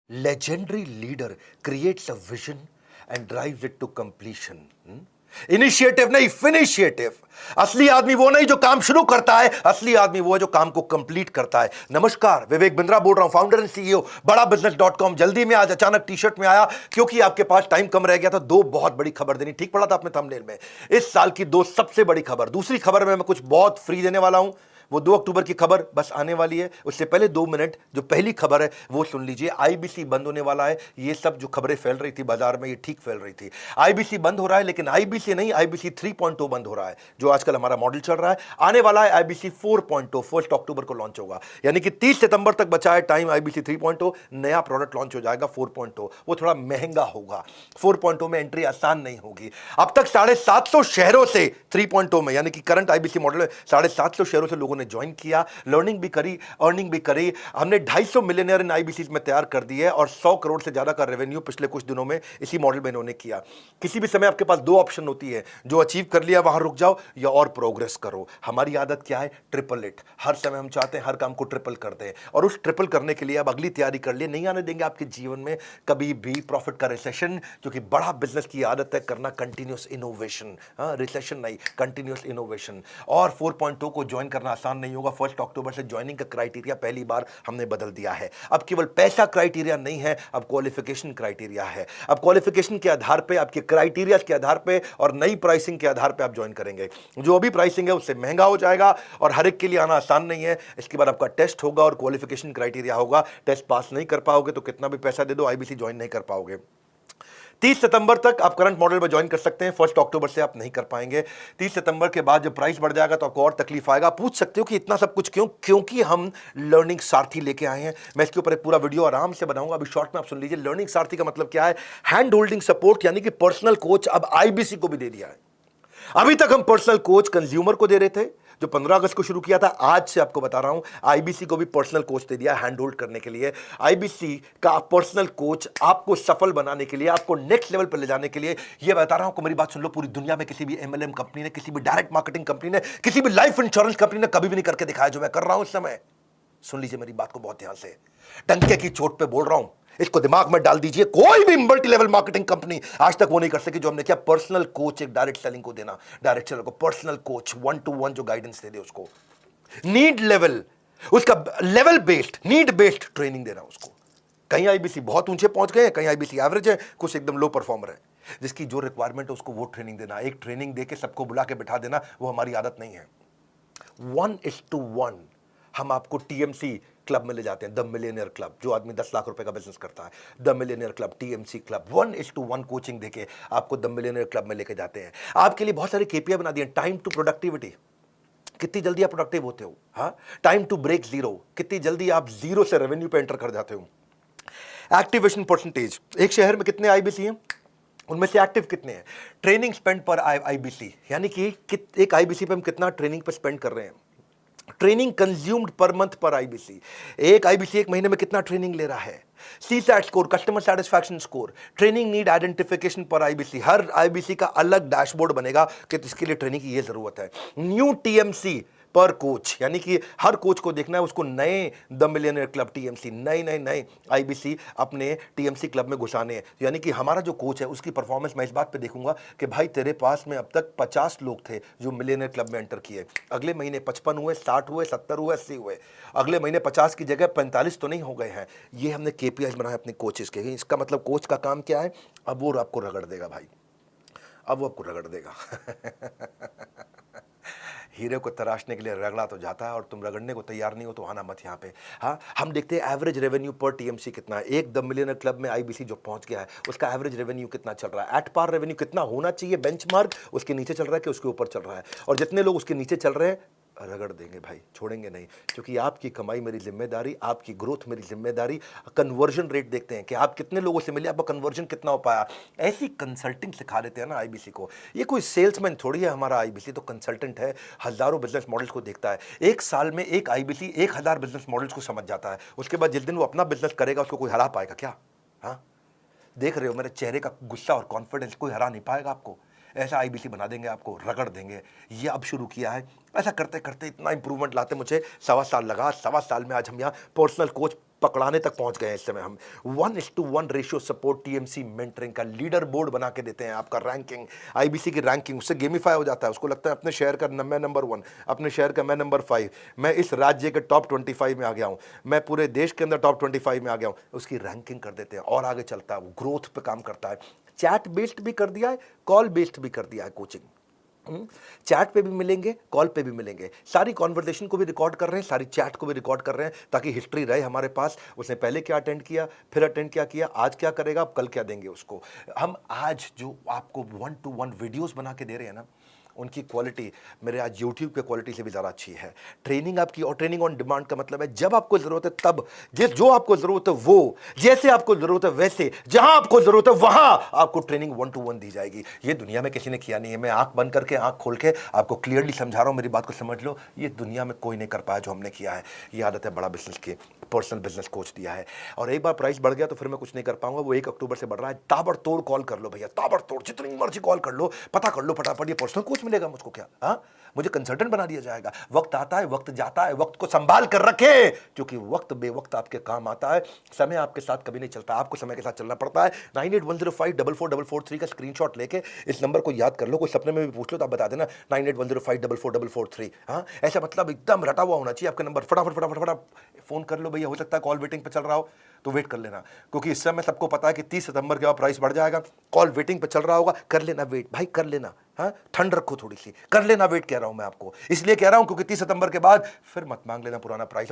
Legendary leader creates a vision and drives it to completion. Initiative नहीं, फिनिशिएटिव. असली आदमी वो नहीं जो काम शुरू करता है, असली आदमी वो है जो काम को कंप्लीट करता है. नमस्कार, विवेक बिंद्रा बोल रहा हूं, फाउंडर एंड सीईओ बड़ा बिजनेस.com. जल्दी में आज अचानक टी शर्ट में आया क्योंकि आपके पास टाइम कम रह गया था. दो बहुत बड़ी खबर देनी. ठीक पड़ा था आपने थंबनेल में. इस साल की दो सबसे बड़ी खबर. दूसरी खबर में मैं कुछ बहुत फ्री देने वाला हूं. वो 2 अक्टूबर की खबर बस आने वाली है. उससे पहले 2 मिनट जो पहली खबर है वो सुन लीजिए. आईबीसी बंद होने वाला है. ये सब जो खबरें फैल रही थी बाजार में, ये ठीक फैल रही थी. आईबीसी बंद हो रहा है, लेकिन आईबीसी नहीं, आईबीसी 3.0 बंद हो रहा है, जो आजकल हमारा मॉडल चल रहा है. आने वाला है आईबीसी 4.0. 1 अक्टूबर को लॉन्च होगा, यानी कि 30 सितंबर तक बचा है टाइम. आईबीसी 3.0 नया प्रोडक्ट लॉन्च हो जाएगा. 4.0 वो थोड़ा महंगा होगा. 4.0 में एंट्री आसान नहीं होगी. अब तक 750 शहरों से 3.0 में, यानी कि करंट आईबीसी मॉडल में 750 शहरों से लोगों ने ज्वाइन किया. लर्निंग भी करी, अर्निंग भी करी. हमने 250 मिलियनर इन आईबीसी में तैयार कर दिए और 100 करोड़ से ज्यादा का रेवेन्यू पिछले कुछ दिनों में इसी मॉडल में इन्होंने किया. किसी भी समय आपके पास 2 ऑप्शन होती है. जो अचीव कर लिया वहां रुक जाओ, या और प्रोग्रेस करो. हमारी आदत क्या है? Triple it. हर समय हम चाहते हैं हर काम को ट्रिपल कर दें, और उस ट्रिपल करने के लिए अब अगली तैयारी कर लिए. नहीं आने देंगे आपके जीवन में कभी भी प्रॉफिट का रिसेशन, क्योंकि बड़ा बिजनेस की आदत है करना कंटिन्यूअस इनोवेशन. रिसेशन नहीं, कंटिन्यूअस इनोवेशन. और 4.0 को ज्वाइन करना आसान नहीं होगा. 1 अक्टूबर से ज्वाइनिंग का क्राइटेरिया पहली बार हमने बदल दिया है. अब केवल पैसा क्राइटेरिया नहीं है, अब क्वालिफिकेशन क्राइटेरिया है. अब क्वालिफिकेशन के आधार पे, आपके क्राइटेरिया के आधार पे और नई प्राइसिंग के आधार पे आप ज्वाइन करेंगे. जो अभी प्राइसिंग है उससे महंगा हो जाएगा, और हर एक के लिए आना आसान नहीं है. इसके बाद आपका टेस्ट होगा और क्वालिफिकेशन क्राइटेरिया होगा. टेस्ट पास नहीं कर पाओगे तो कितना भी पैसा दे दो, आईबीसी ज्वाइन नहीं कर पाओगे. 30 सितंबर तक आप करंट मॉडल में ज्वाइन कर सकते हैं. 1 अक्टूबर से आप नहीं कर पाएंगे. 30 सितंबर के बाद जब प्राइस बढ़ जाएगा तो आपको और तकलीफ आएगा. पूछ सकते हो कि इतना सब कुछ क्यों? क्योंकि हम लर्निंग सारथी लेके आए हैं. मैं इसके ऊपर एक पूरा वीडियो आराम से बनाऊंगा. अभी शॉर्ट में आप सुन लीजिए. लर्निंग सारथी का मतलब क्या है? हैंड होल्डिंग सपोर्ट, यानी कि पर्सनल कोच अब आईबीसी को भी दे दिया है. अभी तक हम पर्सनल कोच कंज्यूमर को दे रहे थे, जो 15 अगस्त को शुरू किया था. आज से आपको बता रहा हूं, आईबीसी को भी पर्सनल कोच दे दिया हैंड होल्ड करने के लिए. आईबीसी का पर्सनल कोच आपको सफल बनाने के लिए, आपको नेक्स्ट लेवल पर ले जाने के लिए. यह बता रहा हूं, मेरी बात सुन लो. पूरी दुनिया में किसी भी एमएलएम कंपनी ने, किसी भी डायरेक्ट मार्केटिंग कंपनी ने, किसी भी लाइफ इंश्योरेंस कंपनी ने कभी भी नहीं करके दिखाया जो मैं कर रहा हूं इस समय. सुन लीजिए मेरी बात को बहुत ध्यान से. डंके की चोट पे बोल रहा हूं, इसको दिमाग में डाल दीजिए. कोई भी मल्टी लेवल मार्केटिंग कंपनी आज तक वो नहीं कर सकी जो हमने किया. पर्सनल कोच, एक डायरेक्ट सेलिंग को देना, डायरेक्ट सेलर को पर्सनल कोच 1-to-1 जो गाइडेंस दे दे उसको. नीड लेवल, उसका level based, need based training देना उसको. कहीं आईबीसी बहुत ऊंचे पहुंच गए हैं, कहीं आईबीसी एवरेज है, कुछ एकदम लो परफॉर्मर है. जिसकी जो रिक्वायरमेंट है उसको वो ट्रेनिंग देना. एक ट्रेनिंग देके सबको बुला के बिठा देना, वो हमारी आदत नहीं है. 1:1 हम आपको टीएमसी क्लब में ले जाते हैं. द मिलियनियर क्लब, जो आदमी 10 लाख रुपए का बिजनेस करता है, the millionaire club, TMC club. 1:1 coaching देके आपको द मिलियनियर क्लब में लेके जाते हैं. आपके लिए बहुत सारे केपीआई बना दिए. टाइम टू प्रोडक्टिविटी, कितनी जल्दी आप प्रोडक्टिव होते हो. हाँ, टाइम टू ब्रेक जीरो, कितनी जल्दी आप जीरो से रेवेन्यू पे एंटर कर जाते हो. एक्टिवेशन परसेंटेज, एक शहर में कितने आईबीसी हैं, उनमें से एक्टिव कितने हैं. ट्रेनिंग स्पेंड पर आईबीसी, यानी कि एक आईबीसी पे हम कितना ट्रेनिंग पे स्पेंड कर रहे हैं. ट्रेनिंग कंज्यूम्ड पर मंथ पर आईबीसी, एक आईबीसी एक महीने में कितना ट्रेनिंग ले रहा है. CSAT score, customer satisfaction score, training need identification पर आईबीसी. हर आईबीसी का अलग डैशबोर्ड बनेगा कि इसके लिए ट्रेनिंग की ये जरूरत है. न्यू टीएमसी पर कोच, यानी कि हर कोच को देखना है उसको नए द मिलियनियर क्लब टीएमसी, नए आईबीसी अपने टीएमसी क्लब में घुसाने हैं. यानी कि हमारा जो कोच है उसकी परफॉर्मेंस मैं इस बात पे देखूंगा कि भाई तेरे पास में अब तक 50 लोग थे जो मिलियनियर क्लब में एंटर किए. अगले महीने 55 हुए, 60 हुए, 70 हुए, 80 हुए. अगले महीने 50 की जगह 45 तो नहीं हो गए हैं. ये हमने केपीआई बनाया अपने कोचेस के. इसका मतलब कोच का काम क्या है? अब वो आपको रगड़ देगा भाई, अब वो आपको रगड़ देगा. हीरे को तराशने के लिए रगड़ा तो जाता है, और तुम रगड़ने को तैयार नहीं हो तो आना मत यहाँ पे. हाँ, हम देखते हैं एवरेज रेवेन्यू पर टीएमसी कितना है. एक द मिलियनर क्लब में आईबीसी जो पहुंच गया है उसका एवरेज रेवेन्यू कितना चल रहा है. एट पार रेवेन्यू कितना होना चाहिए बेंचमार्क, उसके नीचे चल रहा है कि उसके ऊपर चल रहा है. और जितने लोग उसके नीचे चल रहे हैं रगड़ देंगे भाई, छोड़ेंगे नहीं. क्योंकि आपकी कमाई मेरी जिम्मेदारी, आपकी ग्रोथ मेरी जिम्मेदारी. कन्वर्जन रेट देखते हैं कि आप कितने लोगों से मिले, आपका कन्वर्जन कितना हो पाया. ऐसी कंसल्टिंग सिखा देते हैं ना आईबीसी को. ये कोई सेल्समैन थोड़ी है हमारा आईबीसी, तो कंसल्टेंट है. हजारों बिजनेस मॉडल्स को देखता है. एक साल में एक आईबीसी 1000 बिजनेस मॉडल्स को समझ जाता है. उसके बाद जिस दिन वो अपना बिजनेस करेगा उसको कोई हरा पाएगा क्या? हाँ, देख रहे हो मेरे चेहरे का गुस्सा और कॉन्फिडेंस. कोई हरा नहीं पाएगा आपको. ऐसा आईबीसी बना देंगे आपको, रगड़ देंगे. ये अब शुरू किया है. ऐसा करते करते इतना इंप्रूवमेंट लाते मुझे 1.25 साल लगा. 1.25 साल में आज हम यहाँ पर्सनल कोच पकड़ाने तक पहुंच गए हैं इस समय हम। 1:1 रेशियो सपोर्ट टीएमसी मेंटरिंग का लीडर बोर्ड बना के देते हैं, आपका रैंकिंग, आईबीसी की रैंकिंग, उससे गेमिफाई हो जाता है। उसको लगता है अपने शहर का मैं नंबर 1, अपने शहर का मैं नंबर 5, मैं इस राज्य के टॉप 25 में आ गया हूं, मैं पूरे देश के अंदर टॉप 25 में आ गया हूं, उसकी रैंकिंग कर देते हैं और आगे चलता है, वो ग्रोथ पे काम करता है। चैट बेस्ड भी कर दिया है, कॉल बेस्ड भी कर दिया है कोचिंग। चैट पे भी मिलेंगे, कॉल पे भी मिलेंगे, सारी कॉन्वर्सेशन को भी रिकॉर्ड कर रहे हैं, सारी चैट को भी रिकॉर्ड कर रहे हैं, ताकि हिस्ट्री रहे हमारे पास। उसने पहले क्या अटेंड किया, फिर अटेंड क्या किया, आज क्या करेगा, कल क्या देंगे उसको। हम आज जो आपको 1-to-1 वीडियोस बना के दे रहे हैं ना, उनकी क्वालिटी मेरे आज यूट्यूब के क्वालिटी से भी ज़्यादा अच्छी है। ट्रेनिंग आपकी, और ट्रेनिंग ऑन डिमांड का मतलब है जब आपको ज़रूरत है तब, जिस जो आपको ज़रूरत है वो, जैसे आपको ज़रूरत है वैसे, जहां आपको ज़रूरत है वहां आपको ट्रेनिंग 1-to-1 दी जाएगी। ये दुनिया में किसी ने किया नहीं है। मैं आंख बंद करके, आंख खोल के आपको क्लियरली समझा रहा हूं, मेरी बात को समझ लो। ये दुनिया में कोई नहीं कर पाया जो हमने किया है। ये आदत है बड़ा बिजनेस की, पर्सनल बिजनेस कोच दिया है। और एक बार प्राइस बढ़ गया तो फिर मैं कुछ नहीं कर पाऊंगा। वो 1 अक्टूबर से बढ़ रहा है। ताबड़तोड़ कॉल कर लो भैया, ताबड़तोड़, जितनी मर्जी कॉल कर लो, पता कर लो फटाफट। ये पर्सनल कोच मिलेगा मुझको क्या? हाँ, मुझे कंसल्टेंट बना दिया जाएगा। वक्त आता है, वक्त जाता है, वक्त को संभाल कर रखे, क्योंकि वक्त बेवक्त आपके काम आता है। समय आपके साथ कभी नहीं चलता, आपको समय के साथ चलना पड़ता है। 9810544443 का स्क्रीनशॉट लेके इस नंबर को याद कर लो। कोई सपने में भी पूछ लो तो आप बता देना 9810544443। हाँ, ऐसा मतलब एकदम रटा हुआ होना चाहिए आपका नंबर। फटाफट फटाफट फटाफट फोन कर लो भैया। हो सकता है कॉल वेटिंग पे चल रहा हो तो वेट कर लेना, क्योंकि इस समय सबको पता है कि 30 सितंबर के बाद प्राइस बढ़ जाएगा। कॉल वेटिंग पे चल रहा होगा, कर लेना वेट भाई, कर लेना। हाँ, ठंड रखो थोड़ी सी, कर लेना वेट, कह रहा हूं मैं आपको। इसलिए कह रहा हूं क्योंकि 30 सितंबर के बाद फिर मत मांग लेना पुराना प्राइस।